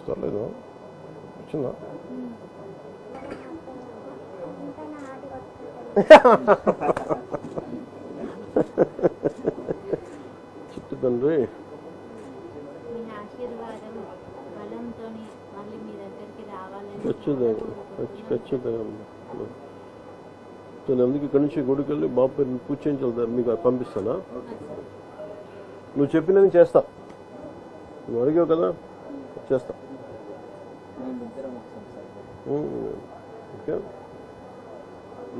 వస్తా లేదు వచ్చిందా చిట్టు తండ్రి ఖచ్చితంగా నేను అందుకు ఇక్కడి నుంచి గుడికి వెళ్ళి బాబు పేరు పూజ చేయించాలి మీకు పంపిస్తానా నువ్వు చెప్పినది చేస్తా నువ్వు అడిగావు కదా చేస్తా ఓకే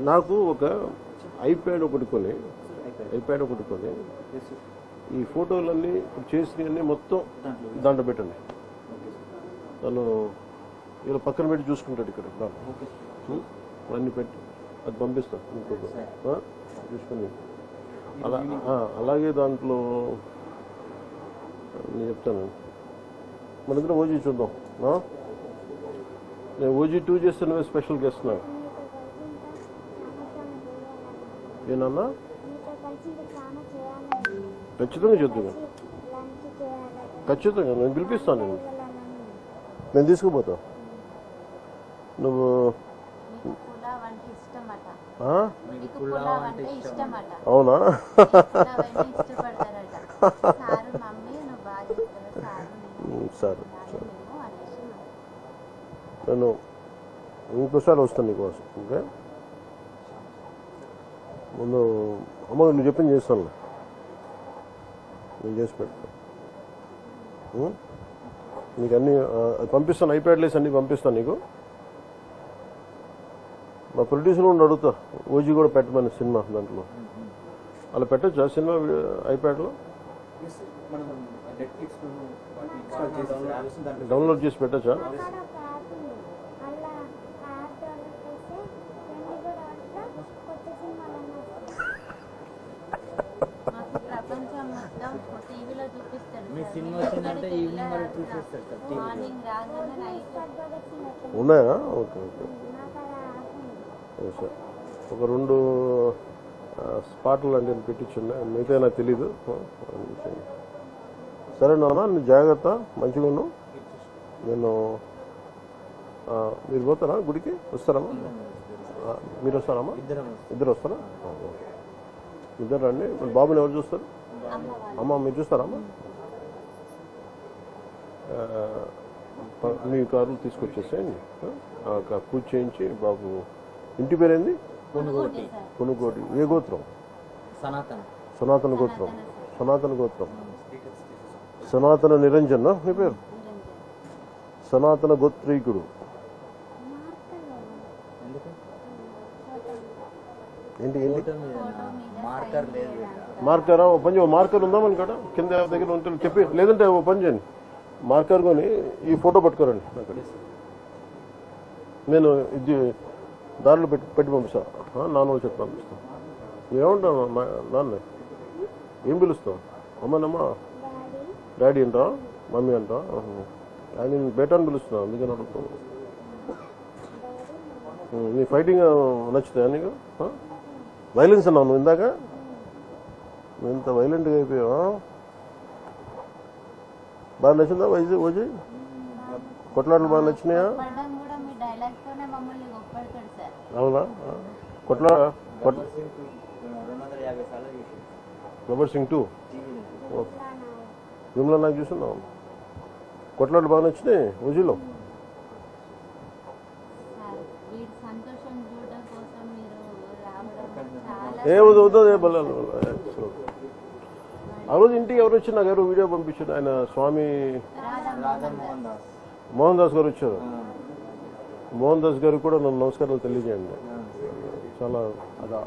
నాకు ఒక ఐప్యాడ్ ఒకటి కొని ఈ ఫోటోలన్నీ చేసినవన్నీ మొత్తం దాంట్లో పెట్టండి తను ఇలా పక్కన పెట్టి చూసుకుంటాడు ఇక్కడ అన్నీ పెట్టి అది పంపిస్తా ఇంకొక చూసుకుని అలాగే దాంట్లో నేను చెప్తాను మన దగ్గర ఓజీ చూద్దాం నేను ఓజీ 2 చేస్తే నువ్వే స్పెషల్ గెస్ట్ నా ఏనన్నా ఖచ్చితంగా చెప్తాను ఖచ్చితంగా నేను పిలిపిస్తాను నేను తీసుకుపోతా నువ్వు అవునా సరే నేను ఇంకోసారి వస్తాను నీకోసం ఓకే ముందు అమ్మ నువ్వు చెప్పింది చేస్తాను నేను చేసి పెడతాను నీకు అన్నీ పంపిస్తాను ఐప్యాడ్లేసి అన్నీ పంపిస్తాను నీకు మా ప్రొడ్యూసర్ కూడా అడుగుతా ఓజీ కూడా పెట్టమని సినిమా దాంట్లో అలా పెట్టచ్చా సినిమా ఐప్యాడ్లో డౌన్లోడ్ చేసి పెట్టచ్చా ఉన్నాయా ఓకే ఓకే సార్ ఒక 2 స్పాట్లు అంటే పెట్టించున్నా మిగతా నాకు తెలీదు సరే నాన్న నీ జాగ్రత్త మంచిగా ఉన్నావు నేను మీరు పోతారా గుడికి వస్తారమ్మా మీరు వస్తారమ్మా ఇద్దరు వస్తారా ఇద్దరు రండి బాబుని ఎవరు చూస్తారు అమ్మ మీరు చూస్తారమ్మా మీ కార్లు తీసుకొచ్చేసేయండి పూజ చేయించి బాబు ఇంటి పేరేంది కొనుగోటి ఏ గోత్రం సనాతన గోత్రం సనాతన నిరంజన్ నీ పేరు సనాతన గోత్రీకుడు ఏంటి మార్కరా ఓ పని మార్కర్ ఉందా మన కాడ కింద దగ్గర ఉంటే చెప్పి లేదంటే ఓ పని చేయండి మార్కర్ కొని ఈ ఫోటో పట్టుకోరండి అక్కడ నేను ఇది దారిలో పెట్టి పంపిస్తాను నాన్న చెప్పి పంపిస్తాను ఏమంటావు నాన్న ఏం పిలుస్తావు అమ్మనమ్మా డాడీ అంటా మమ్మీ అంటా ఆయన బేటా అని పిలుస్తున్నావు అందుకని అడుగుతాను నీ ఫైటింగ్ నచ్చుతాయా నీకు వైలెన్స్ అన్నావు నువ్వు ఇందాక నువ్వు ఇంత వైలెంట్గా అయిపోయావా బాగా నచ్చిందా ఓజీ కొట్లాటలు బాగా నచ్చినాయా అవునా గబ్బర్ సింగ్ 2 విమలా నాకు చూస్తున్నావు కొట్లాటలు బాగా నచ్చినాయి ఓజీలో ఏ వద్దు బల్లాలు ఆ రోజు ఇంటికి ఎవరు వచ్చి నాకు ఎవరు వీడియో పంపించారు ఆయన స్వామి మోహన్ దాస్ గారు వచ్చారు మోహన్ దాస్ గారు కూడా నన్ను నమస్కారాలు తెలియజేయండి చాలా అదా